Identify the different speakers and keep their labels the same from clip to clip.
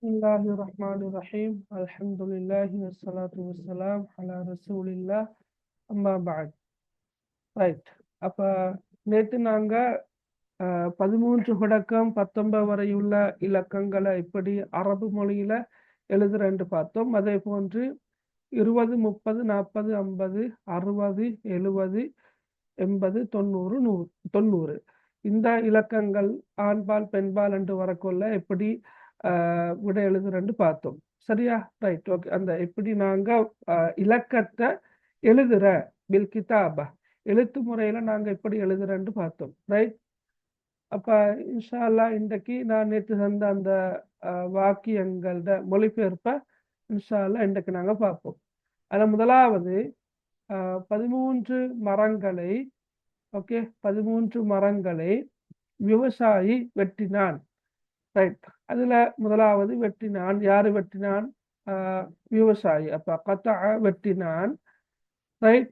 Speaker 1: بسم الله الرحمن الرحيم الحمد لله والصلاة والسلام على رسول الله أما بعد. Right. அப்ப நேற்று நாங்க 13 தொடக்கம் 19 வரையுள்ள இலக்கங்களை எப்படி அரபு மொழியில எழுதுறேன்னு பார்த்தோம். அதே போன்று 20, 30, 40, 50, 60, 70, 80, 90, 100 இந்த இலக்கங்கள் ஆண்பால் பெண்பால் என்று வரக்கொள்ள எப்படி விட எழுதுறேன்னு பார்த்தோம். சரியா? ரைட். ஓகே. அந்த எப்படி நாங்க இலக்கத்தை எழுதுற பில் கிதாபா எழுத்து முறையில நாங்க எப்படி எழுதுறேன்னு பார்த்தோம். ரைட். அப்ப இன்ஷா அல்லாஹ் இன்றைக்கு நான் நேற்று தந்த அந்த வாக்கியங்களோட மொழிபெயர்ப்ப இன்ஷா அல்லாஹ் இன்றைக்கு நாங்க பார்ப்போம். அதுல முதலாவது 13 மரங்களை, ஓகே, 13 மரங்களை விவசாயி வெட்டினான். ரைட். அதுல முதலாவது வெட்டினான். யாரு வெட்டினான்? விவசாயி. அப்ப கத்தா வெட்டினான். ரைட்.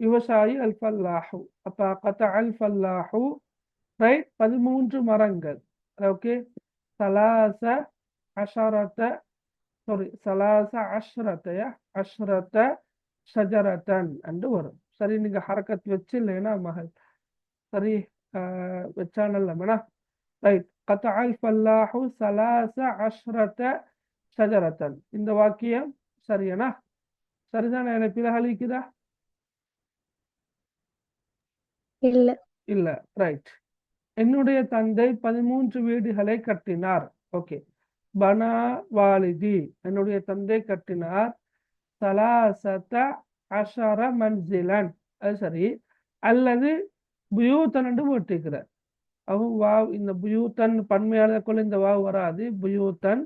Speaker 1: விவசாயி அல் ஃபல்லாஹு. அப்ப கத்தா அல் ஃபல்லாஹு. ரைட். 13 மரங்கள். ஓகே. சலாச அஷரத சலாச அஷ்ரத்தைய அஷ்ரத ஷஜரத்தன் என்று வரும். சரி, நீங்க ஹரக்கத் வச்சு இல்லைன்னா மகள் சரி வச்சானல்ல மேடா. ரைட். قطع الفلاح 13 شجرة. இந்த வாக்கியம் சரியானா? சரிதானே? எனக்கு பிழை
Speaker 2: இல்ல.
Speaker 1: இல்ல. ரைட். என்னுடைய தந்தை 13 வீடுகளை கட்டினார். ஓகே. பனா வாலிதி. என்னுடைய தந்தை கட்டினார். சலாசத அஷர மன்சிலன். அது சரி. அல்லது புயூத்தன் என்று போட்டிருக்கிறார். அவன் வாவ் இந்த புயூத்தன் பன்மையாளர் கொள்ள இந்த வாவ் வராது. புயூத்தன்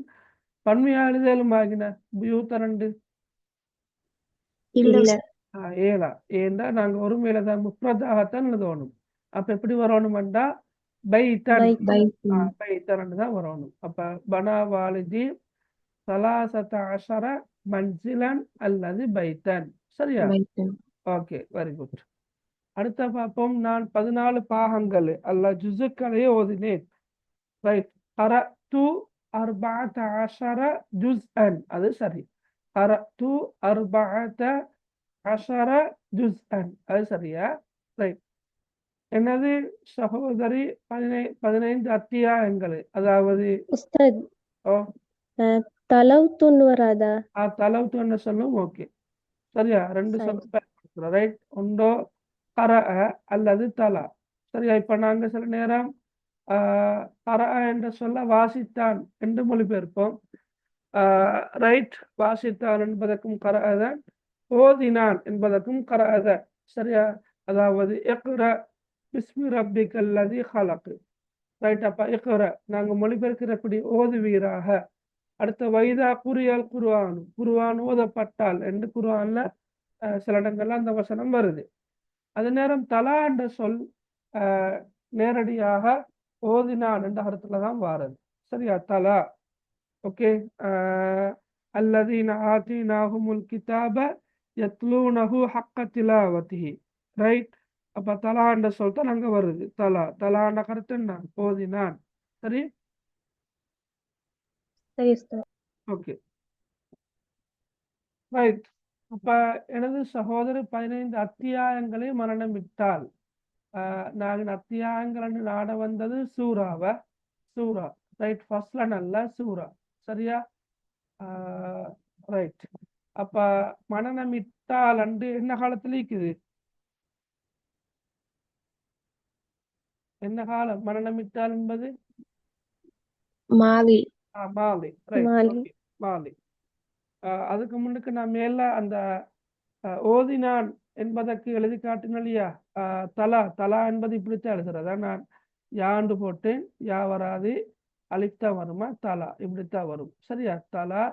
Speaker 1: பன்மையாளுதலும் ஆகின புயூத்தன் ரெண்டு
Speaker 2: இல்ல.
Speaker 1: ஏழா. ஏண்டா நாங்க ஒரு மேலதான் முப்ரதாகத்தான் எழுதணும். அப்ப எப்படி வரணும்டா பைத்தன் பைத்தன் தான் வரணும். அப்ப பனா வாலிதி சலாசத அஷர மன்சிலன் அல்லது பைத்தன். சரியா? Okay, very good. அடுத்த பார்ப்போம். நான் 14 பாகங்கள் அல்ல ஜுசுக்களை ஓதினேன். ரைட். கரத்து 14 ஜுஸ்அன். அது சரி. கரத்து 14 ஜுஸ்அன். அது சரியா? ரைட். எனது சகோதரி 15 அத்தியாயங்கள். அதாவது
Speaker 2: உஸ்தாத்,
Speaker 1: ஓ
Speaker 2: தலவுத்துன்னு வராதா?
Speaker 1: தலவுத்து சொல்லும். ஓகே, சரியா? ரெண்டு
Speaker 2: சரி.
Speaker 1: சொல்லும் பயன்படுத்துறோம். ரைட். ஒன்றோ கர அல்லது தலா. சரியா? இப்ப நாங்க சில நேரம் கர என்ற சொல்ல வாசித்தான் என்று மொழிபெயர்ப்போம். ரைட். வாசித்தான் என்பதற்கும் கரஅதான், ஓதினான் என்பதற்கும் கரஅதான். சரியா? அதாவது இக்ர பிஸ்மி ரப்பிக்கல் லதி ஹலக். ரைட். அப்ப இக்ர நாங்க மொழிபெயர்க்கிறபடி ஓதுவீராக. அடுத்த வைதா குரியல் குர்ஆன், குர்ஆன் ஓதப்பட்டால் என்று குர்ஆன்ல சில இடங்கள்ல அந்த வசனம் வருது. அது நேரம் தலா என்ற சொல் நேரடியாக ஓதினான் என்ற அர்த்தத்துல தான் வாரது. சரியா? தலா. ஓகே. அல்லதீன ஆதீனாஹுமுல் கிதாப யத்லூனஹு ஹக்க திலாவதிஹி. ரைட். அப்ப தலா என்ற சொல் தான் அங்க வருது. தலா தலாண்ட கருத்து என்ன? ஓதினான். சரி.
Speaker 2: சரி உஸ்தாத்.
Speaker 1: Okay, right. அப்ப எனது சகோதரி 15 அத்தியாயங்களை மரணமிட்டால். நான் அத்தியாயங்கள் நாட வந்தது சூறாவ. சூரா. ரைட். ஃபர்ஸ்ட்ல நல்ல சூரா. சரியா? ரைட். அப்ப மனநமிட்டால் அண்டு என்ன காலத்துல இருக்குது? என்ன காலம் மனநமிட்டால் என்பது?
Speaker 2: மாலி.
Speaker 1: மாலி. ரைட்.
Speaker 2: மாலி.
Speaker 1: ஓகே, மாலி. அதுக்கு முன்னுக்கு நான் மேல அந்த ஓதினான் என்பதற்கு எழுதி காட்டுங்க இல்லையா? தலா தலா என்பது இப்படித்தான் எழுதுறதா? நான் யாண்டு போட்டேன், யா வராது, அலிப்தான் வருமா? தலா இப்படித்தான் வரும். சரியா? தலா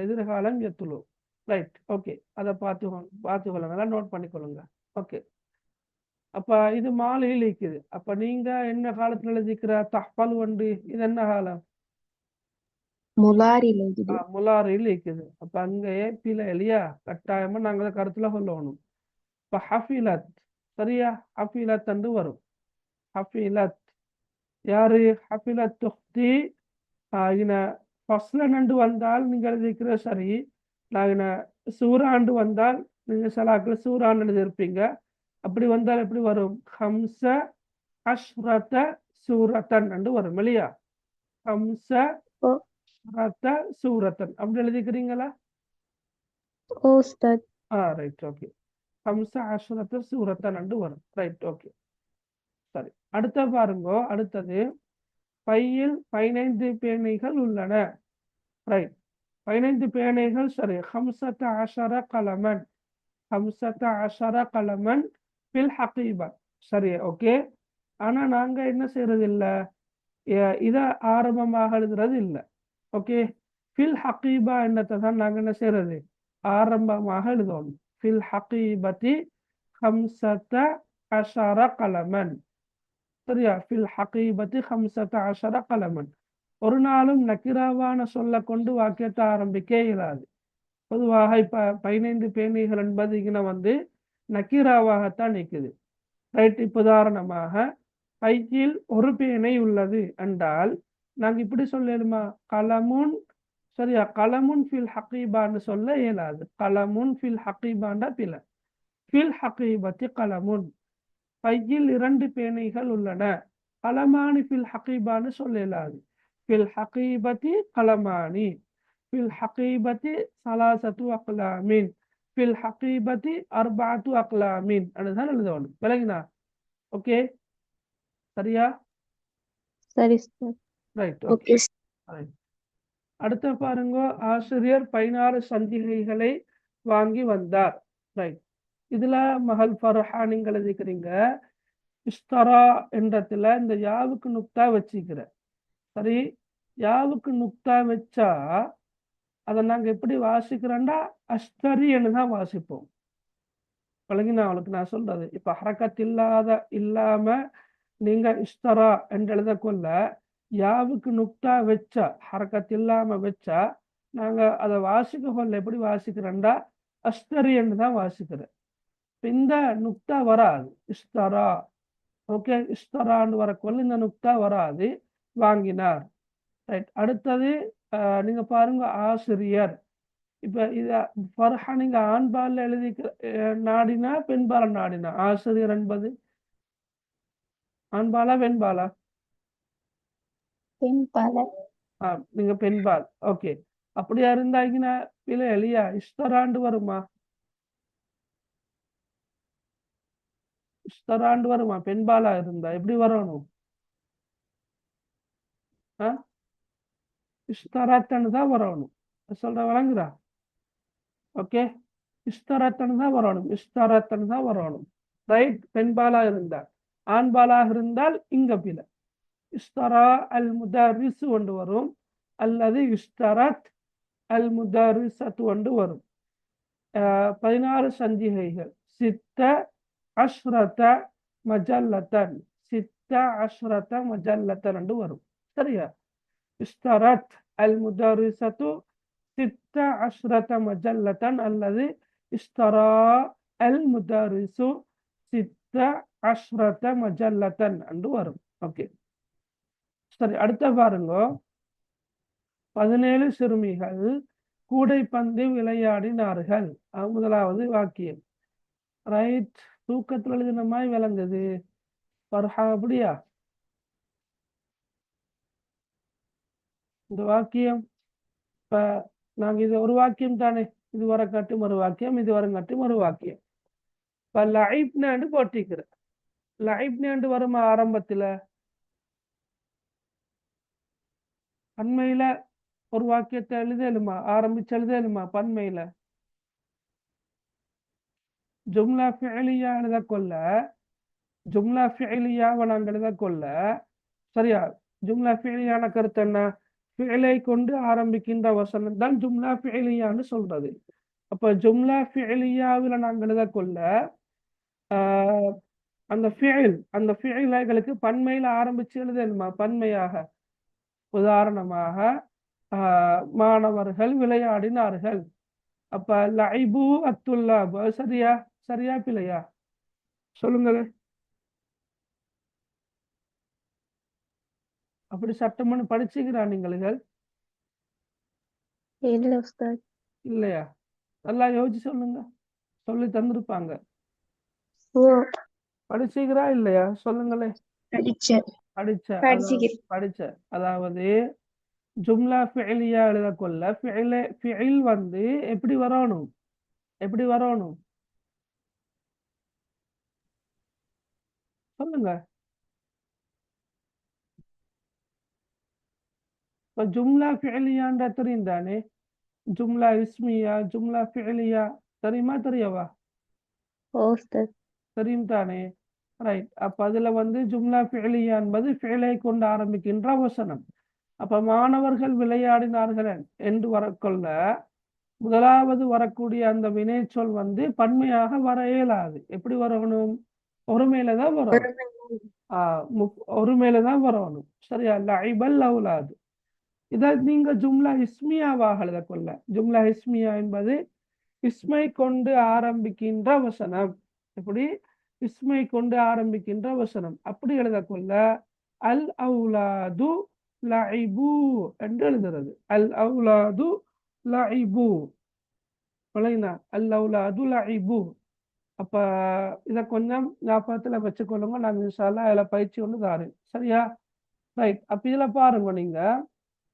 Speaker 1: எதிர்காலம் எத்துலு. ரைட். ஓகே, அதை பார்த்துக்கொள்ளுங்க, நல்லா நோட் பண்ணிக்கொள்ளுங்க. ஓகே. அப்ப இது மாலையில் இருக்குது. அப்ப நீங்க என்ன காலத்துல எழுதிக்கிற தஹ்பல் வண்டு? இது என்ன காலம்? முலாரில் இருக்குது. அப்ப அங்கேயே பிழை இல்லையா? கட்டாயமா நாங்க கருத்துல சொல்லணும். இப்ப ஹஃபிலத். சரியா? ஹஃபிலத் என்று வரும். ஹஃபிலத். யாரு ஹபில துஹ்தி இன ஃபஸ்லன்னு வந்தால் நீங்க எழுதிக்கிற சரி. நான் சூறாண்டு வந்தால் நீங்க சலாக்கில் சூறான்னு எழுதியிருப்பீங்க. அப்படி வந்தால் எப்படி வரும்? ஹம்ச அஷ்ரத சூரத்தன் என்று வரும் இல்லையா? ஹம்ச
Speaker 2: ஓ
Speaker 1: ரத்த சூரத்தன் அப்படி எழுதிக்கிறீங்களா?
Speaker 2: ஓ உஸ்தாத்.
Speaker 1: Right, okay. ஹம்ச அஷ்ரத சூரத்தன் என்று வரும். ரைட், ஓகே, சரி. அடுத்த பாருங்க. அடுத்தது பையில் 15 பேனைகள் உள்ளன. ரைட், 15 பேனைகள் சரி. ஹம்சத அஷர கலமன், ஹம்சத அஷர கலமன் பில் ஹகீபா. சரி, ஓகே. ஆனா நாங்க என்ன செய்யறது இல்ல, இத ஆரம்பமாக எழுதுறது இல்லை. ஓகே, ஃபில் ஹகீபா என்னத்தை தான் நாங்க என்ன செய்யறது, ஆரம்பமாக எழுதணும். ஃபில் ஹகீபதி ஹம்சத அஷர கலமன். சரியா? ஃபில் ஹகீபதி ஹம்சத அஷர கலமன். ஒரு நாளும் நக்கிராவான சொல்ல கொண்டு வாக்கியத்தை ஆரம்பிக்க இயலாது. பொதுவாக இப்ப 15 பேணிகள் என்பது இங்கே நக்கீராவாகத்தான் நிற்குது. ரைட், இப்போ உதாரணமாக பையில் ஒரு பேனை உள்ளது என்றால் நாங்க இப்படி சொல்லலுமா? கலமுன். சரியா? கலமுன் ஃபில் ஹகீபான்னு சொல்ல இயலாது. கலமுன் ஃபில் ஹகீபாண்டா பில. ஃபில் ஹகீபத்தி கலமுன். பையில் 2 பேனைகள் உள்ளன. கலமானி ஃபில் ஹகீபான்னு சொல்ல இயலாது. ஃபில் ஹகீபத்தி கலமானி. ஃபில் ஹகீபத்தி சலாசத்து அக்லாமின். ஃபில் ஹகீபத்தி அர்பாத்து அக்லாமின் அதுதான் எழுதணும். விளங்கினா? ஓகே, சரியா?
Speaker 2: சரி உஸ்தாத்.
Speaker 1: Right,
Speaker 2: okay.
Speaker 1: ரைட். அடுத்த பாருங்க. ஆசிரியர் 16 சஞ்சிகைகளை வாங்கி வந்தார். ரைட், இதுல மகள் ஃபர்ஹா நீங்க எழுதிக்கிறீங்க. இஸ்தரா என்றதுல இந்த யாவுக்கு நுக்தா வச்சுக்கிற. சரி, யாவுக்கு நுக்தா வச்சா அதை நாங்க எப்படி வாசிக்கிறோம்டா அஸ்தரின்னு தான் வாசிப்போம். பழகினா அவளுக்கு நான் சொல்றது. இப்ப ஹரக்கத் இல்லாம நீங்க இஸ்தரா என்று எழுத கொள்ள யாவுக்கு நுக்தா வச்சா, ஹரக்கத் இல்லாம வச்சா நாங்க அதை வாசிக்க கொள்ள எப்படி வாசிக்கிறோம்டா அஸ்தரி என்று தான் வாசிக்கிறேன். இந்த நுக்தா வராது இஸ்தரா. ஓகே, இஸ்தரான்னு வரக்கொள்ள இந்த நுக்தா வராது. வாங்கினார். ரைட், அடுத்தது நீங்க பாருங்க ஆசிரியர். இப்ப இத ஃபர்ஹா நீங்க ஆண்பால் எழுதி நாடினா பெண்பால நாடினா ஆசிரியர் என்பது ஆண்பாலா பெண்பாலா?
Speaker 2: பெண்பால.
Speaker 1: நீங்க பெண்பால். ஓகே, அப்படியா இருந்தாங்கன்னா பிள்ளை இல்லையா? இஸ்தராண்டு வருமா? இஸ்தராண்டு வருமா? பெண்பாலா இருந்தா எப்படி வரணும்? இஸ்தராத்தன்னு தான் வரணும். சொல்ற வழங்குறா? ஓகே, இஸ்தரத்தன் தான் வரணும். இஸ்தரத்தன் தான் வரணும். ரைட், பெண்பாலா இருந்தால். ஆண்பாலாக இருந்தால் இங்க பில இஸ்தரா அல் முதரிசு ஒன்று வரும், அல்லது இஸ்தரத் அல் முதரிசத்து ஒன்று வரும். 16 சஞ்சிகைகள். சித்த அஷ்ரத மஜல்லத்தன். சித்த அஷ்ரத மஜல்லத்தன் என்று வரும். சரியா? இஸ்தரத் அல் முதரிசத்து சித்த அஷ்ரத மஜல்லத்தன் அல்லது இஸ்தரா அல் முதரிசு சித்த அஷ்ரத மஜல்லத்தன் என்று வரும். ஓகே, சரி. அடுத்த பாருங்க. 17 சிறுமிகள் கூடைப்பந்து விளையாடினார்கள். முதலாவது வாக்கியம். ரைட், தூக்கத்தில் எழுதின மாதிரி விளங்குது. ஃபர்ஹா அப்படியா? இந்த வாக்கியம் இப்ப நாங்க இது ஒரு வாக்கியம் தானே, இது வர காட்டும் ஒரு வாக்கியம், இது வர காட்டும் ஒரு வாக்கியம். இப்ப லைப்னு போட்டிக்கிறேன். லைப்னு வருமா ஆரம்பத்துல? பன்மையில ஒரு வாக்கியத்தை எழுதலுமா? ஆரம்பிச்சு எழுதலுமா பன்மையில? ஜும்லா ஃபிஅலியா எழுத கொள்ள, ஜும்லா ஃபிஅலியாவை நாங்கள் எழுத கொள்ள. சரியா? ஜும்லா ஃபிஅலியான கருத்து என்ன? ஃபிஅலை கொண்டு ஆரம்பிக்கின்ற வசனம் தான் ஜும்லா ஃபிஅலியான்னு சொல்றது. அப்ப ஜும்லா ஃபிஅலியாவில் நாங்கள் எழுத கொள்ள அந்த ஃபிஅலைகளுக்கு பன்மையில ஆரம்பிச்சு எழுதலுமா பன்மையாக? உதாரணமாக மாணவர்கள் விளையாடினார்கள். அப்ப லைபு அத்துல்லாப். சரியா? சரியா பிள்ளையா? சொல்லுங்க. அப்படி சட்டம்னு படிச்சுக்கிறா நீங்களுகள்
Speaker 2: இல்ல உஸ்தாத்.
Speaker 1: இல்லையா? நல்லா யோசிச்சு சொல்லுங்க. சொல்லி தந்திருப்பாங்க.
Speaker 2: ஓ
Speaker 1: படிச்சுக்கிறா இல்லையா? சொல்லுங்களே.
Speaker 2: படிச்சேன்.
Speaker 1: படிச்ச
Speaker 2: படிச்சுக்கிறேன்.
Speaker 1: படிச்ச அதாவது ஜும்லா ஃபிஅலியா எழுதக்கொள்ள ஃபிஇல் வந்து எப்படி வரணும்? எப்படி வரணும் சொல்லுங்க. இப்ப ஜும்லா ஃபிஅலியான்ற தெரியும் தானே? ஜும்லா இஸ்மியா, ஜும்லா ஃபிஅலியா தெரியுமா தெரியவா?
Speaker 2: ஓ உஸ்தாத்.
Speaker 1: தெரியும் தானே? ரைட். அப்ப அதுல வந்து ஜும்லா ஃபிஅலியா என்பது ஃபிஅலை கொண்டு ஆரம்பிக்கின்ற வசனம். அப்ப மாணவர்கள் விளையாடினார்கள் என்று வரக்கொள்ள முதலாவது வரக்கூடிய அந்த வினைச்சொல் வந்து பன்மையாக வர இயலாது. எப்படி வரணும்? ஒருமையில தான் வரணும். ஒருமையில தான் வரணும். சரியா? லைபல் அவுலாது. இதை நீங்க ஜும்லா இஸ்மியாவாக எழுதக்கொள்ள, ஜும்லா இஸ்மியா என்பது இஸ்மை கொண்டு ஆரம்பிக்கின்ற வசனம். எப்படி? இஸ்மை கொண்டு ஆரம்பிக்கின்ற வசனம். அப்படி எழுதக்கொள்ள அல் அவுலாது லைபு என்று எழுதுறது. அல் அவுலாது லைபு. அல் அவுலாது லைபு. அப்ப இதை கொஞ்சம் ஞாபகத்துல வச்சுக்கொள்ளுங்க. நான் இன்ஷா அல்லாஹ் இதுல பயிற்சி ஒன்று தாரேன். சரியா? ரைட். அப்ப இதுல பாருங்க நீங்க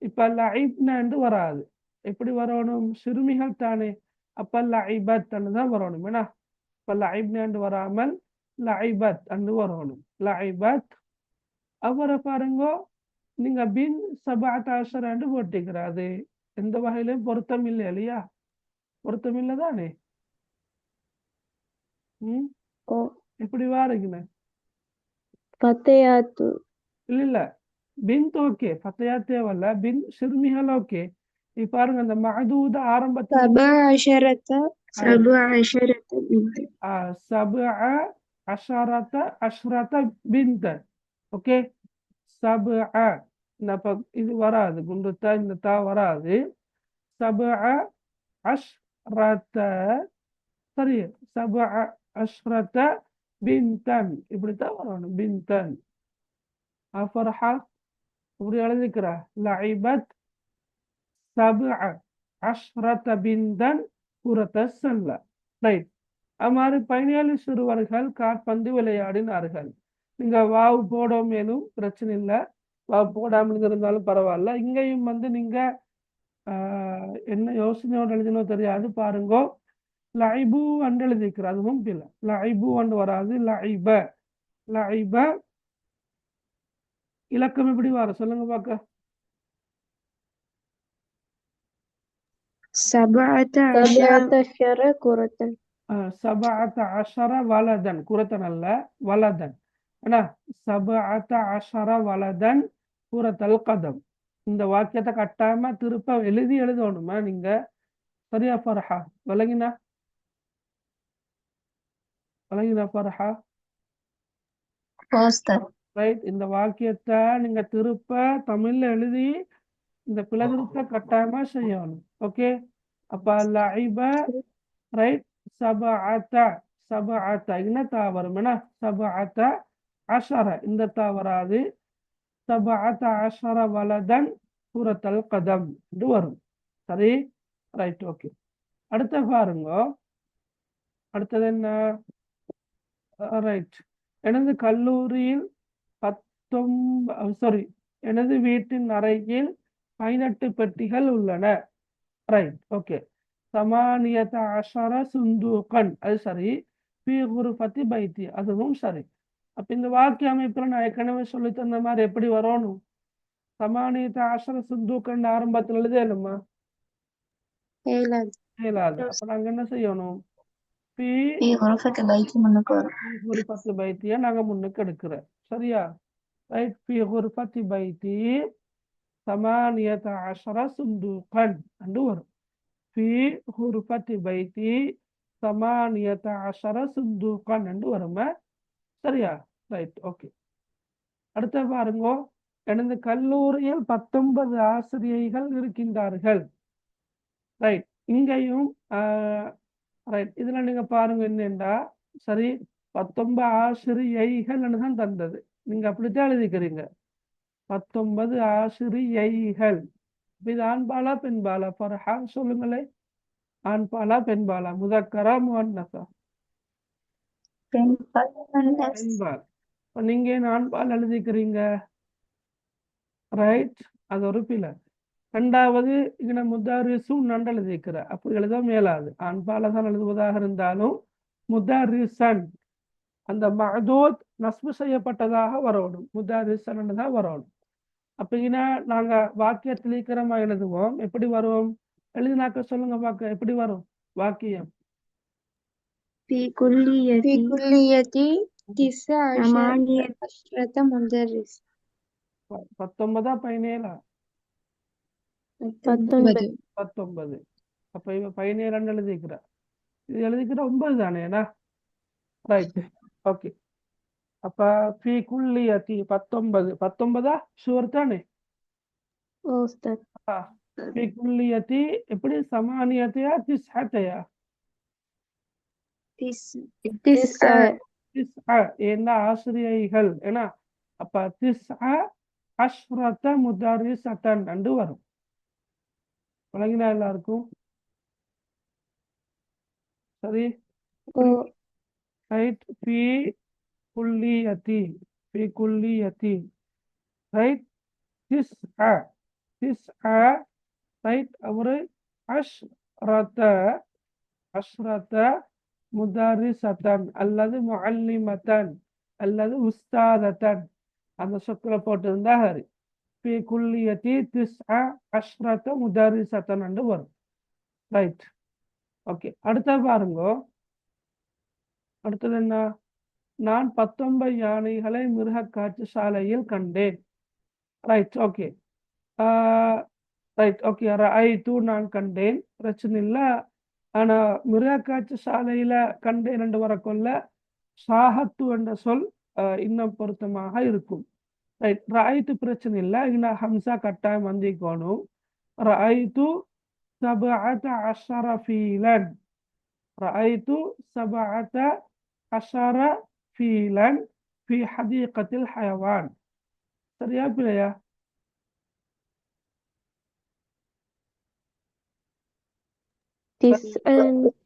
Speaker 1: இப்ப லைப்னு வராது. எப்படி வரணும்? சிறுமிகள் தானே. அப்ப லைபத் தான் வரணும். ஏன்னா இப்ப லைப்னு வராமல் லைபத் அன்று வரணும். லைபத். அவரை பாருங்க, நீங்க பின் 17 போட்டிக்கிறாது. எந்த வகையிலும் பொருத்தம் இல்லை இல்லையா? பொருத்தம் இல்லை தானே?
Speaker 2: ஓ
Speaker 1: எப்படி வாருங்கண்ணே?
Speaker 2: ஃபத்தையாத்து.
Speaker 1: இல்ல இல்ல, பின் ஓகே, ஃபத்தையா தேவையில்ல. பின் சிறுமிகள் ஓகே. இப்ப பாருங்க அந்த மஹதூத ஆரம்பத்தில் அஷ்ரத பின்தன். ஓகே. இது வராது, குண்டுத்தா இந்த தா வராது. அஷ்ரத. சரி, அஷ்ரத பின்தன் இப்படித்தான் வரணும். பின்தன். ஃபர்ஹா இப்படி எழுதிக்கிறா. லஐபத் 17 பின்தன் குரத சல்ல. ரைட். அது மாதிரி 17 சிறுவர்கள் காற்பந்து விளையாடினார்கள். நீங்க வாவு போட மேலும் பிரச்சனை இல்லை, வாவு போடாமல் இருந்தாலும் பரவாயில்ல. இங்கேயும் வந்து நீங்க என்ன யோசனையோடு எழுதினோ தெரியாது. பாருங்க, லைபு அன்று எழுதிக்கிற, அதுவும் இல்லை. லைபு அன்று வராது. லைப. லைப இலக்கம் எப்படி வர சொல்லுங்க பார்க்க.
Speaker 2: 17 குரத்தன்.
Speaker 1: 17 வலதன். குரத்தன் அல்ல, வலதன். ஏன்னா 17 வலதன் குரத்தல் கதம். இந்த வாக்கியத்தை கட்டாம திருப்ப எழுதி எழுதணுமா நீங்க? சரியா ஃபர்ஹா? விளங்கினா? விளங்கினா ஃபர்ஹா? ரைட். இந்த வாக்கியத்தை நீங்க திருப்ப தமிழ்ல எழுதி இந்த பிளதிருத்த கட்டாயமா செய்யணும். ஓகே. அப்ப லைப. ரைட். 17 என்ன தா வரும்? என்ன 17 இந்த தா வராது. 17 வலதன் குரத்தல் கதம் என்று வரும். சரி. ரைட். ஓகே. அடுத்த பாருங்க. அடுத்தது என்ன? ரைட். எனது கல்லூரியில் 19 எனது வீட்டின் அறையில் 18 பெட்டிகள் உள்ளன. ரைட். ஓகே. 18 சுந்தூகன். அது சரி. ஃபீ குர்ஃபத்தி பைத்தி. அதுவும் சரி. அப்ப இந்த வாக்கிய அமைப்புல நான் ஏற்கனவே சொல்லி தந்த மாதிரி எப்படி வரணும்? 18 சுந்தூகன் ஆரம்பத்தில் எழுதணுமா? இயலாது. அப்ப நாங்க என்ன செய்யணும்? ஃபீ குர்ஃபத்தி பைத்திய நாங்க முன்னுக்கு எடுக்கிறோம். சரியா? ரைட். ஃபீ குர்ஃபத்தி பைத்தி 18 சுந்தூகன் என்று வரும். ஃபீ குர்ஃபத்தி பைத்தி 18 சுந்தூகன் என்று வருமா? சரியா? ரைட். ஓகே. அடுத்த பாருங்க. எனது கல்லூரியில் 19 ஆசிரியைகள் இருக்கின்றார்கள். ரைட். இங்கேயும் ரைட். இதுல நீங்க பாருங்க என்னண்டா, சரி 19 ஆசிரியைகள் தான் தந்தது. நீங்க அப்படித்தான் எழுதிக்கிறீங்க. 19 ஆசிரியைகள். இது ஆண்பாலா பெண்பாலா? ஃபர்ஹான் சொல்லுங்களே, ஆண்பாலா பெண்பாலா? முதக்கரா முஅன்னஸா?
Speaker 2: பெண்பால்
Speaker 1: பெண்பால். இப்ப நீங்க ஏன் ஆண்பால் எழுதிக்கிறீங்க? ரைட், அது ஒரு பிழை. ரெண்டாவது, இங்கே முத்தாரிசும் நண்டு எழுதிக்கிற, அப்படி எழுத மேலாது. ஆண்பால தான் எழுதுவதாக இருந்தாலும் முத்தாரிசன் அந்த மஅதூத் நஸ்பு செய்யப்பட்டதாக வரணும், முத்தாரிசன் தான் வரணும். அப்படின்னா நாங்க வாக்கியத்தில் இருக்கிறமா எழுதுவோம். எப்படி வரும்? எழுதினாக்க சொல்லுங்க பார்க்க, எப்படி வரும் வாக்கியம்?
Speaker 2: في كلية 19 مدرس.
Speaker 1: 19 17? 19. அப்ப இவ 17 எழுதிக்கிற, இது எழுதிக்கிற 9 தானேண்ணா? Right, okay. அப்ப ஃபி குல்லியத்தி 19 ஷுவர் தானே?
Speaker 2: أستاذ
Speaker 1: ஃபி குல்லியத்தி எப்படி? சமானியத்தையா திஸ்ஹத்தையா?
Speaker 2: 9
Speaker 1: என்ன ஆசிரியைகள் ஏன்னா, அப்ப 19 முதாரிசத்தன் என்று வரும். வழங்கினா எல்லாருக்கும் சரி? ரைட், ஃபி குல்லியத்தி, ஃபி குல்லியத்தி, ரைட். 9 ரைட். அவரு அஷ்ரத முதாரிசத்தன் அல்லது முஅல்லிமத்தன் அல்லது உஸ்தாதத்தன், அந்த சொற்களை போட்டிருந்தா ஹரி. ஃபி குல்லியத்தி 19 முதாரிசத்தன் என்று வரும். Right, okay. அடுத்த பாருங்க, அடுத்தது என்ன? நான் 19 யானைகளை மிருக காட்சி சாலையில் கண்டேன். Right, okay. Right, okay. ரஅய்து நான் கண்டேன், பிரச்சனை இல்லை. ஆனா மிருக காட்சி சாலையில கண்டேன் என்று வரக்கொள்ள ஷாஹத்து என்ற சொல் இன்னும் பொருத்தமாக இருக்கும். ரைட், ரஅய்து பிரச்சனை இல்லை, இன்னும் ஹம்சா கட்டாயம் வந்திக்கணும். ரஅய்து 17 ஃபீலன், ரஅய்து 17 ஃபீலன் ஃபி ஹதீகத்தில் ஹயவான். சரியா பிள்ளையா?
Speaker 2: أستاذ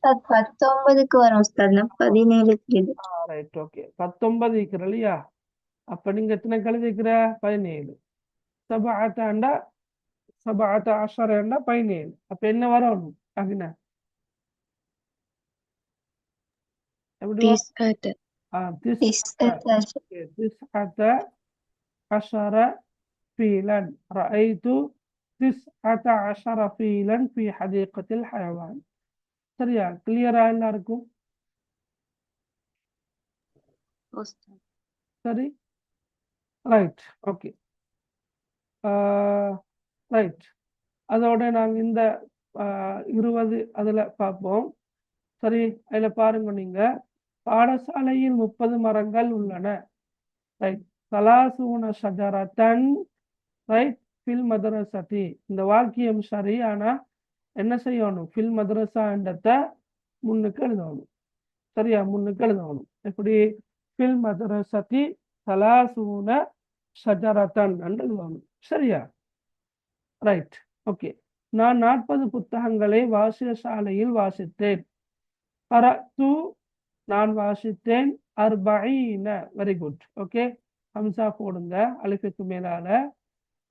Speaker 2: 19க்கு வரும் உஸ்தாத், 17க்கு இது.
Speaker 1: Right, okay. 19 இருக்கிற இல்லையா? அப்ப நீங்க எத்தனை கழுதிக்கிற? 17. 17 17 அப்ப என்ன வரணும்? அகினா எப்படி வரும்? 19 فيلا. رأيت 19 فيلا في حديقة الحيوان. சரியா? கிளியரா எல்லாருக்கும்? சரி, ரைட், ஓகே. ரைட், அதோட நாங்கள் இந்த 20 அதில் பார்ப்போம். சரி, அதில் பாருங்க, நீங்க பாடசாலையில் 30 மரங்கள் உள்ளன. ரைட், சலாசூன ஷஜரத்தன், ரைட், ஃபில் மதரசதி. இந்த வாக்கியம் சரி, ஆனா என்ன செய்யணும்? ஃபில் மதரசா என்றதை முன்னுக்கு எழுதணும். சரியா? முன்னுக்கு எழுதணும். எப்படி? ஃபில் மதரசதி சலாசூன ஷஜரத்தன் என்று எழுதணும். சரியா? Right, okay. நான் 40 புத்தகங்களை வாசியசாலையில் வாசித்தேன். கரஅத்து நான் வாசித்தேன். 40 வெரி குட், ஓகே. ஹம்சா போடுங்க அலிஃபுக்கு மேலால.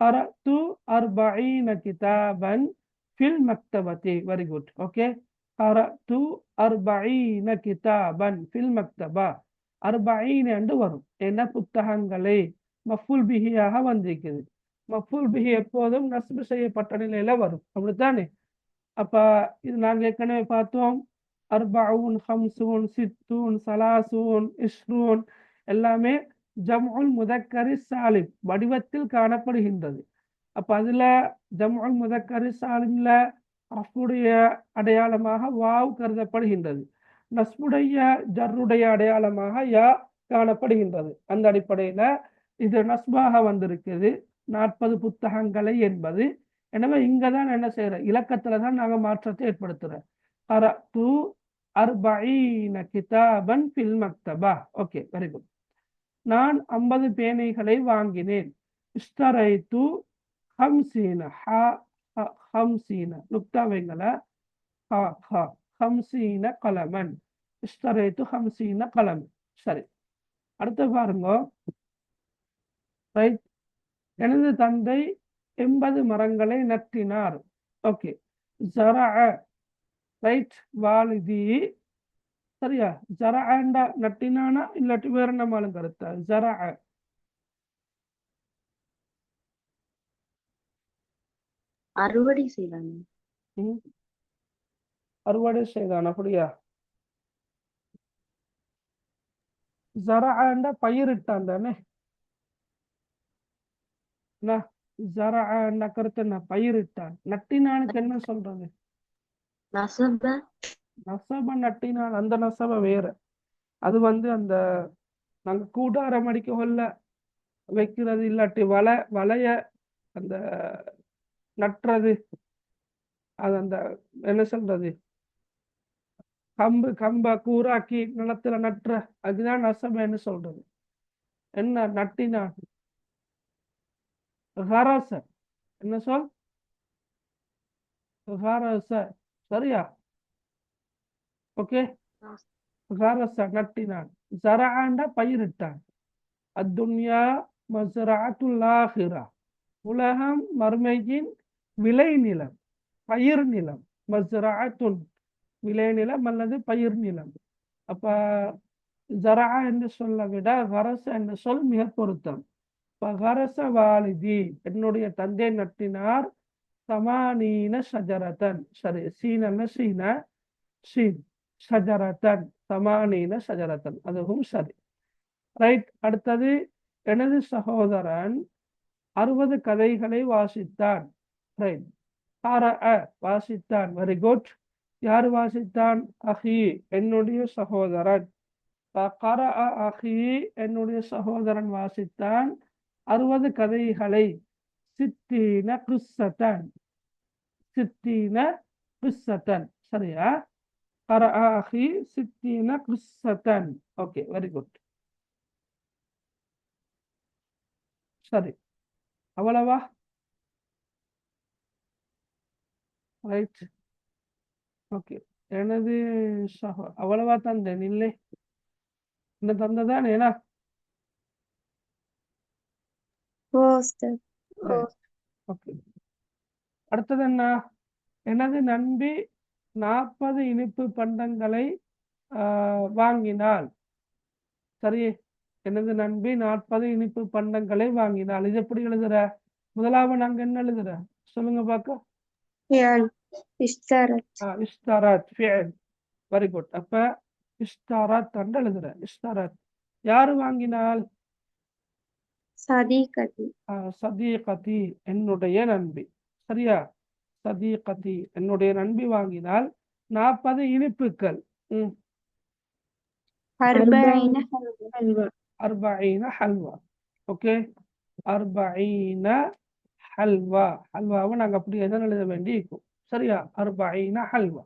Speaker 1: கரஅத்து 40 கிதாபன் ஃபில் மக்தபதி. Very good, okay. கரஅத்து 40 கிதாபன் ஃபில் மக்தபா. 40 என்று வரும். என்ன? புத்தகங்களை மஃபூல் பிஹியாக வந்திருக்குது. மஃபூல் பிஹி எப்போதும் நஸ்பு செய்யப்பட்ட நிலையில வரும், அப்படித்தானே? அப்ப இது நாங்கள் ஏற்கனவே பார்த்தோம். 40, 50, 60, 30, 20 எல்லாமே ஜம்உல் முதக்கரி சாலிம் வடிவத்தில் காணப்படுகின்றது. அப்ப அதுல ஜம்உல் முதக்கரி சாலிம்ல ரஃபுடைய அடையாளமாக வாவ் கருதப்படுகின்றது, நஸ்புடைய ஜர்ருடைய அடையாளமாக யா காணப்படுகின்றது. அந்த அடிப்படையில இது நஸ்பாக வந்திருக்குது 40 புத்தகங்களை என்பது. எனவே இங்கதான் என்ன செய்யறோம்? இலக்கத்துல தான் நாங்க மாற்றத்தை ஏற்படுத்துறோம். கரஅத்து 40 கிதாபன் ஃபில் மக்தபா. Okay, very good. நான் 50 பேனைகளை வாங்கினேன். இஷ்டரைத்து ஹம்சீன ஹம்சீன நுக்தா வைங்கள ஹம்சீன கலமன் இஷ்டரைத்து ஹம்சீன கலம். சரி, அடுத்து பாருங்க. ரைட், எனது தந்தை 80 மரங்களை நட்டினார். Okay, ஜரஅ right வாலிதி. சரியா, ஜரஅண்டா நட்டினானா இல்லாட்டி வேற என்ன மாலும் கருத்தா? ஜரஅ
Speaker 2: அறுவடை செய்தாங்க.
Speaker 1: அறுவடை செய்தான், அப்படியா? ஜரஅண்டா பயிரிட்டான் தானே. ஜரஅண்டா கருத்து என்ன? பயிரிட்டான். நட்டினானுக்கு என்ன சொல்றது?
Speaker 2: நசப
Speaker 1: நசப நட்டினான், அந்த நசப வேற. அது வந்து அந்த நாங்க கூடாரம் அடிக்க கொள்ள வைக்கிறது, இல்லாட்டி வலைய அந்த நட்டுறது, அது அந்த என்ன சொல்றது, கம்ப கூராக்கி நிலத்துல நட்டுற, அதுதான் நசபன்னு சொல்றது. என்ன நட்டினான்? ஹரச. என்ன சொல்? ஹரச. சரியா? ஓகே, ஹரச நட்டினான். ஜரஆண்டா பயிரிட்டான். அத்துன்யா மஸ்ரஅத்துல் ஆஹிரா, உலகம் மறுமையின் விளைநிலம், பயிர் நிலம். மஸ்ரஅத்துன் விளைநிலம் அல்லது பயிர் நிலம். அப்ப ஜரா என்று சொல்ல விட கரச என்ற சொல் மிக பொருத்தம். கரச வாலிதி, என்னுடைய தந்தை நட்டினார். சமானீன ஷஜரத்தன். சரி, சீன ஷீன் ஷஜரத்தன், சமானீன ஷஜரத்தன், அதுவும் சரி. ரைட், அடுத்தது எனது சகோதரன் 60 கதைகளை வாசித்தான். ரைட், வாசித்தான். Very good. யார் வாசித்தான்? அஹி, என்னுடைய சகோதரன். அஹி, என்னுடைய சகோதரன் வாசித்தான் 60 கதைகளை. சித்தீன கிஸ்ஸத்தன், சித்தீன கிஸ்ஸத்தன். சரியா? அஹி சித்தீன கிஸ்ஸத்தன். Okay, very good. சரி, அவ்வளவா? Right, okay. எனது அவ்வளவா தந்தேன் இல்லை, இந்த தந்ததான் ஏனா. ஓகே, அடுத்தது என்ன? எனது நண்பி 40 இனிப்பு பண்டங்களை வாங்கினாள். சரி, எனது நண்பி 40 இனிப்பு பண்டங்களை வாங்கினாள். இது எப்படி எழுதுற? முதலாவது நாங்க என்ன எழுதுற சொல்லுங்க பார்க்க? இஷ்தரத் ஃபிஅல். Very good. அப்ப இஷ்தரத் என்று எழுதுற. இஷ்தரத் யாரு வாங்கினாள்?
Speaker 2: சதீகதி.
Speaker 1: சதீகதி, என்னுடைய நண்பி. சரியா? சதீகதி, என்னுடைய நண்பி வாங்கினால் 40 இனிப்புகள். 40 ஹல்வா. ஓகே, 40 ஹல்வா. ஹல்வாவை நாங்க அப்படி எதனா எழுத வேண்டி இருக்கும். சரியா? 40 ஹல்வா.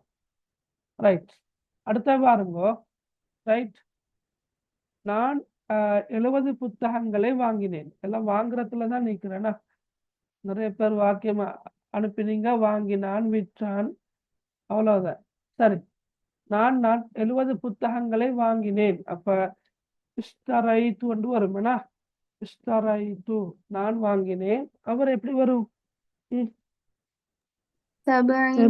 Speaker 1: ரைட், அடுத்த பாருங்க. ரைட், நான் 70 புத்தகங்களை வாங்கினேன். எல்லாம் வாங்குறதுல தான் நிற்கிறேன்னா. நிறைய பேர் வாக்கியம் அனுப்பினீங்க, வாங்கினான், விற்றான், அவ்வளவுதான். சரி, நான் 70 புத்தகங்களை வாங்கினேன். அப்ப இஷ்டரைத்து என்று வரும். என்ன? இஷ்டரைத்து, நான் வாங்கினேன். அவர் எப்படி வரும்? சபீன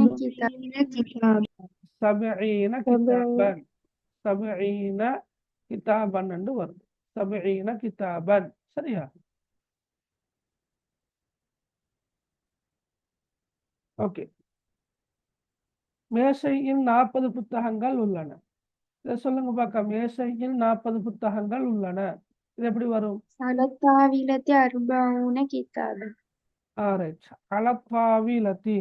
Speaker 1: கிதாபன். சபீன கிதாபன் என்று வரும். சபீன கிதாபன். சரியா? ஓகே, மேசையில் 40 புத்தகங்கள் உள்ளன. இதை சொல்லுங்க பார்க்க. மேசையில் 40 புத்தகங்கள் உள்ளன. இது எப்படி வரும்? அலத்தாவிலத்தி.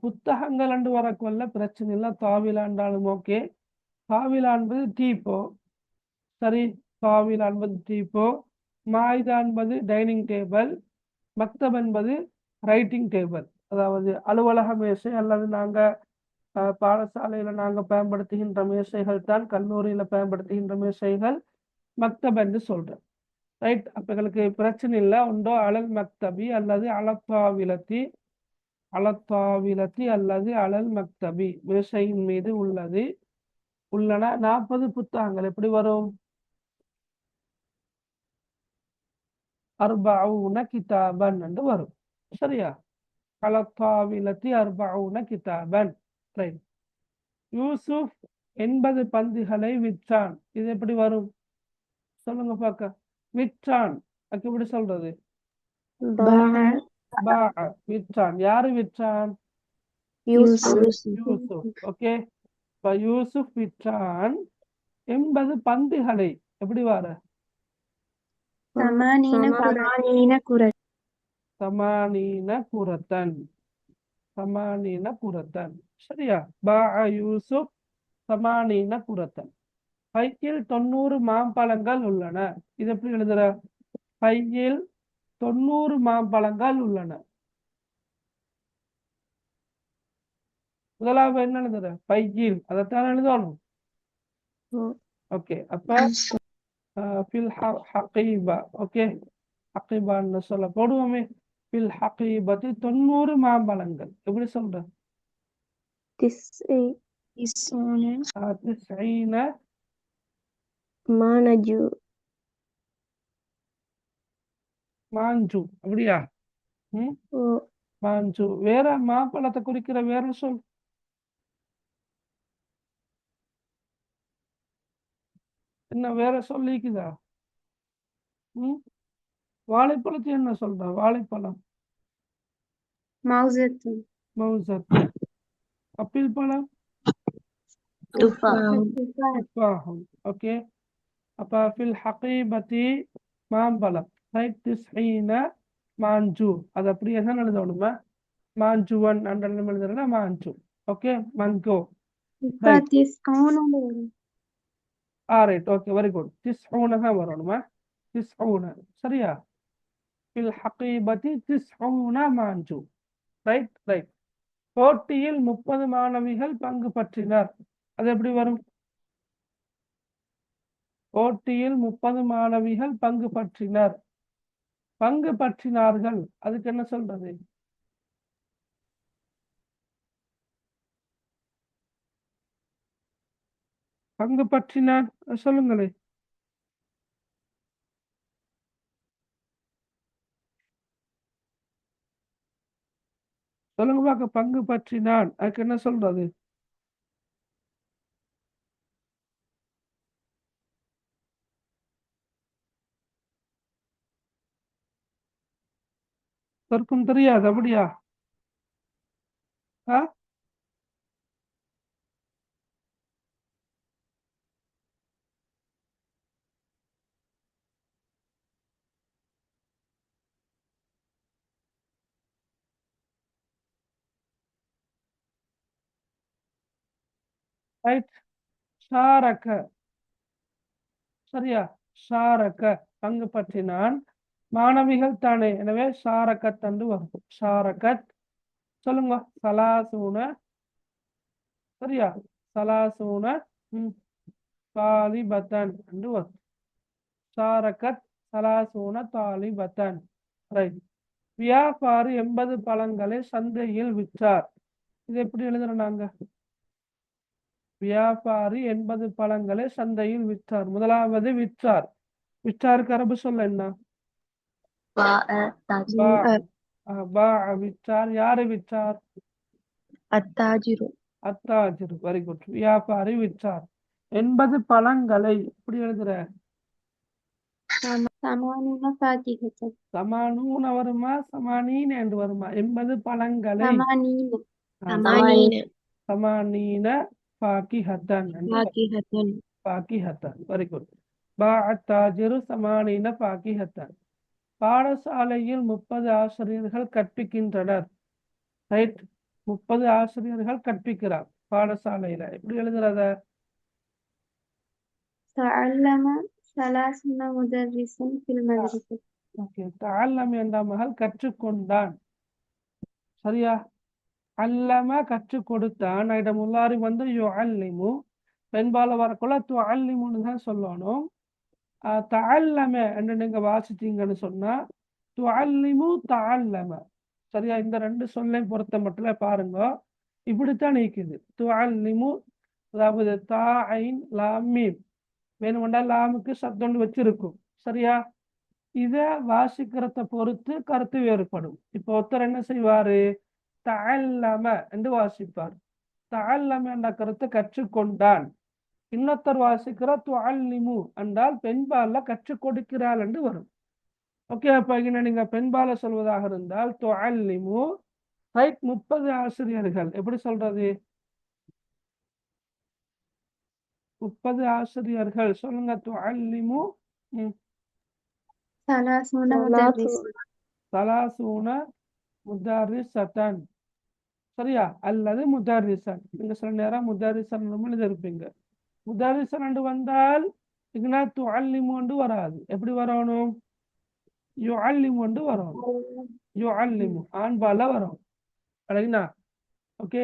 Speaker 1: புத்தகங்கள் என்று வரக்குள்ள பிரச்சனை இல்லை, தாவிலாண்டாலும் ஓகே. தாவிலா என்பது டீப்போ. சரி, தாவிலா என்பது டீப்போ. மாயுதா என்பது டைனிங் டேபிள். மக்தப் என்பது ரைட்டிங் டேபிள், அதாவது அலுவலக மேசை அல்லது நாங்க பாடசாலையில நாங்க பயன்படுத்துகின்ற மேசைகள் தான் கல்லூரியில பயன்படுத்துகின்ற மேசைகள் மக்தப் என்று சொல்றேன். ரைட். அப்ப எங்களுக்கு பிரச்சனை இல்லை. உண்டோ அலல் மக்தபி அல்லது அலத்தாவிலத்தி, அலத்தாவிலத்தி அல்லது அலல் மக்தபி, மேசையின் மீது உள்ளன 40 புத்தகங்கள். எப்படி வரும்? அர்பஊன கிதாபன் என்று வரும். சரியா? அலத்தாவிலத்தி அர்பஊன கிதாபன். ரைட். யூசுப் 80 பந்துகளை விற்றான். இது எப்படி வரும்? சொல்லுங்க பார்க்க. விற்றான் அதுக்கு எப்படி சொல்றது? விற்றான். யாரு விற்றான்? யூசுப். ஓகே. இப்ப யூசுப் விற்றான் 80 பந்துகளை. எப்படி வர? சமானீன குரத்தன். சமானீன குரத்தன். சரியா? யூசுப் சமானீன குரத்தன். பையில் 90 மாம்பழங்கள் உள்ளன. இது எப்படி எழுதுற? பையில் 90 மாம்பழங்கள் உள்ளன. முதலாவது என்ன எழுதுற? பையில். அதைத்தான் எழுதணும். ஓகே. அப்ப ஃபில் ஹகீபா. ஓகே. ஹகீபான்னு சொல்ல போடுவோமே. ஃபில் ஹகீபத்தி 90 மாம்பழங்கள். எப்படி சொல்ற? மாஞ்சு. அப்படியா? மாஞ்சு. வேற மாம்பழத்தை குறிக்கிற வேற சொல்? என்ன வேற சொல்லிக்குதா? வாழைப்பழத்தை என்ன சொல்ற? வாழைப்பழம் மௌசத்து. அப்பிள் பழம் துஃபாஹும். ஓகே. அப்ப ஃபில் ஹகீபத்தி மாம்பழம். ரைட். 90 மாஞ்சு. அது அப்படியே தான் எழுதணுமா? மாஞ்சுவன் அந்த எழுதுறா மாஞ்சு. Okay. மங்கோ. Right. Okay. Very good. 90 தான் வரணுமா? 90. சரியா? ஃபில் ஹகீபத்தி 90 மாஞ்சு. ரைட். ரைட். போட்டியில் 30 மாணவிகள் பங்கு பற்றினர். அது எப்படி வரும்? போட்டியில் 30 மாணவிகள் பங்கு பற்றினர். பங்கு பற்றினார்கள். அதுக்கு என்ன சொல்றது? பங்கு பற்றினார் சொல்லுங்களே. சொல்லுங்க பார்க்க. பங்கு பற்றினான் அதுக்கு என்ன சொல்றது? சொர்க்கம் தெரியாது. அப்படியா? ரைட். ஷாரக்க. சரியா? ஷாரக்க பங்கு பற்றினான். மாணவிகள் தானே, எனவே ஷாரக்கத் என்று வரும். ஷாரக்கத். சொல்லுங்க. சலாசூன. சரியா? சலாசூன தாலிபத்தன் என்று வரும். ஷாரக்கத் சலாசூன தாலிபத்தன். ரைட். வியாபாரி 80 பழங்களை சந்தையில் விற்றார். இது எப்படி எழுதுறோம் நாங்க? வியாபாரி 80 பழங்களை சந்தையில் விற்றார். முதலாவது விற்றார். விற்றாருக்கு அரபு சொல்ல என்ன? விற்றார். யாரு விற்றார்? அத்தாஜிரு. Very good. வியாபாரி விற்றார் 80 பழங்களை. எப்படி எழுதுற? சமானூன வருமா சமானீன என்று வருமா? 80 பழங்களை. சமானீன ஃபாகிஹத்தன். ஃபாகிஹத்தன். Very good. பாஅத்தாஜிரு சமானீன ஃபாகிஹத்தன். பாடசாலையில் 30 ஆசிரியர்கள் கற்பிக்கின்றனர். ரைட். 30 ஆசிரியர்கள் கற்பிக்கிறார் பாடசாலையில. எப்படி எழுதுறத? தஅல்லம் என்ற மகள் கற்றுக்கொண்டான். சரியா? அல்லம கற்றுக் கொடுத்தான். இடம் முல்லாரி வந்து யுஅல்லிமு. பெண்பால வரக்குள்ள துஅல்லிமுன்னு தான் சொல்லணும். தஅல்லம என்று நீங்க வாசித்தீங்கன்னு சொன்னா துஅல்லிமு தஅல்லம. சரியா? இந்த ரெண்டு சொல்லையும் பொறுத்த மட்டும் பாருங்க, இப்படித்தான் நீக்குது. துஅல்லிமு, அதாவது தா ஐன் லாம் மீம், வேணுமெண்டா லாமுக்கு சத்தம் வச்சிருக்கும். சரியா? இத வாசிக்கிறத பொறுத்து கருத்து வேறுபடும். இப்போ ஒருத்தர் என்ன செய்வாரு, தஅல்லம என்று வாசிப்பார். தஅல்லம என்ற கருத்தை கற்றுக்கொண்டான். இன்னொருத்தர் வாசிக்கிற துஅல்லிமு என்றால் பெண்பால்ல கற்றுக் கொடுக்கிறாள் என்று வரும். ஓகே, அப்ப இங்க நீங்க பெண்பால சொல்வதாக இருந்தால் துஅல்லிமு, ரைட், 30 ஆசிரியர்கள். எப்படி சொல்றது? 30 ஆசிரியர்கள் சொல்லுங்க. துஅல்லிமு சலாசூன முதர்ரிசத்தன். சரியா? அல்லது முதர்ரிசன். நீங்க சில நேரம் முதர்ரிசன் இருப்பீங்க. முதர்ரிசன் என்று வந்தால் இங்கனா துஅல்லிமு என்று வராது. எப்படி வரணும்? யுஅல்லிமு என்று வரணும். யுஅல்லிமு ஆண்பால வரும். சரிங்களா? ஓகே,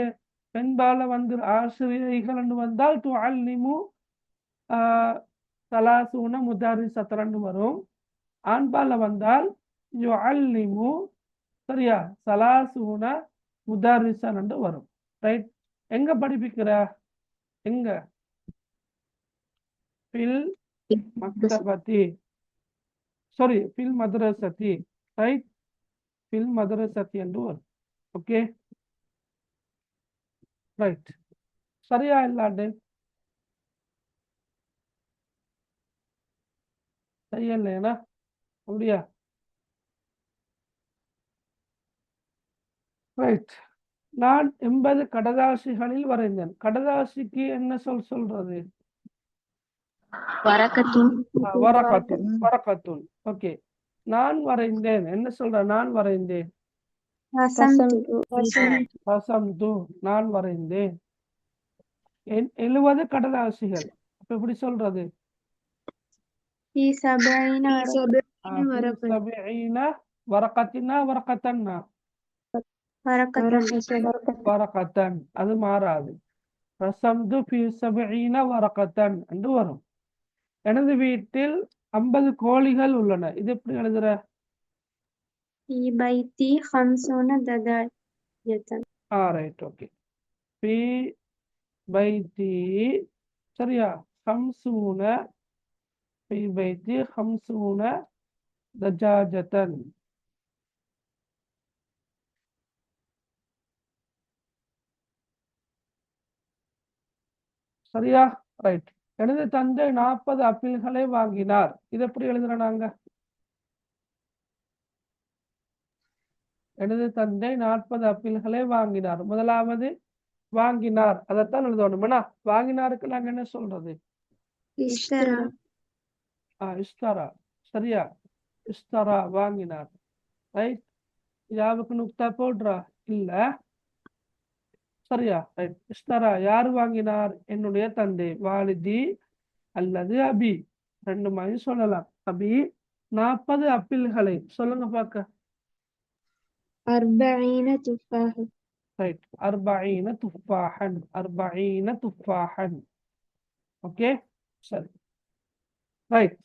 Speaker 1: பெண்பால வந்து ஆசிரியர்கள் என்று வந்தால் துஅல்லிமு சலாசூன முதர்ரிசத்தன் என்று வரும். ஆண்பால வந்தால் யுஅல்லிமு, சரியா, சலாசூன முதர்ரிசன் என்று வரும். ரைட்? எங்க படிப்பிக்கிற? எங்க? ஃபில் மக்தபதி, சாரி ஃபில் மதரசதி. ரைட்? ஃபில் மதரசதி என்று வரும். Okay, right. சரியா இல்லாண்டு? சரியா இல்லையா? அப்படியா? ரைட். நான் 80 கடதாசிகளில் வரைந்தேன். கடதாசிக்கு என்ன சொல்றது?
Speaker 2: வரக்கத்துன்.
Speaker 1: வரகத்துன். வரகத்துன். ஓகே, நான் வரைந்தேன். என்ன சொல்ற? நான் வரைந்தேன். ரசம்து, நான் வரைந்தேன். 70 கடதாசிகள். அப்ப எப்படி சொல்றது? வரகத்தினா வரகத்தன்னா வரகத்தன், அது மாறாது. ரசம்து ஃபி 70 வரகத்தன் என்று வரும். எனது வீட்டில் 50 கோழிகள் உள்ளன. இது எப்படி எழுதுற? Right, okay. ஃபி பைத்தி, சரியா, 50 ஃபி பைத்தி 50 தஜாஜத்தன். சரியா? ரைட். எனது தந்தை 40 அப்பிள்களை வாங்கினார். இது எப்படி எழுதுற நாங்க? எனது தந்தை 40 அப்பிள்களை வாங்கினார். முதலாவது வாங்கினார், அதைத்தான் எழுதணும்னா வாங்கினாருக்கு நாங்க என்ன சொல்றது? இஸ்தரா. சரியா? இஸ்தரா, வாங்கினார். ரைட்? யாவுக்கு நுக்தா போடுறா? இல்ல. சரியா? ரைட். இஸ்தரா, யார் வாங்கினார்? என்னுடைய தந்தை. வாலிதி அல்லது அபி, ரெண்டு மாதிரி சொல்லலாம். அபி 40 அப்பிள்களை சொல்லுங்க பார்க்க.
Speaker 2: 40 துஃபாஹ்.
Speaker 1: ரைட், 40 துஃபாஹன். 40 துஃபாஹன். ஓகே, சரி, ரைட்.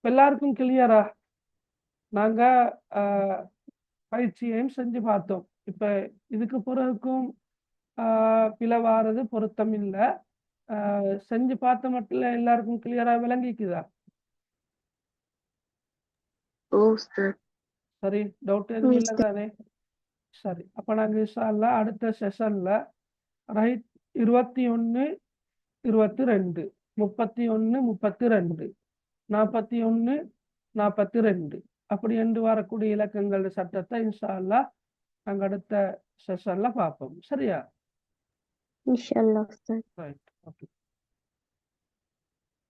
Speaker 1: எல்லாருக்கும் கிளியரா? நாங்க பயிற்சியையும் செஞ்சு பார்த்தோம். இப்ப இதுக்கு பிறகுக்கும் பிளவாறது பொருத்தம் இல்லை. செஞ்சு பார்த்த மட்டும் எல்லாருக்கும் கிளியரா விளங்கிக்குதா? சரி, டவுட் எதுவும் இல்லை தானே? சரி, அப்ப நாங்க இன்ஷா அல்லாஹ் அடுத்த செஷன்ல ரைட் 21, 22, 31, 32, 41, 42 அப்படி என்று வரக்கூடிய இலக்கங்கள் சட்டத்தை இன்ஷா அல்லாஹ் நாங்க அடுத்த செஷன்ல பார்ப்போம். சரியா?
Speaker 2: இன்ஷா அல்லாஹ்.
Speaker 1: Right, okay.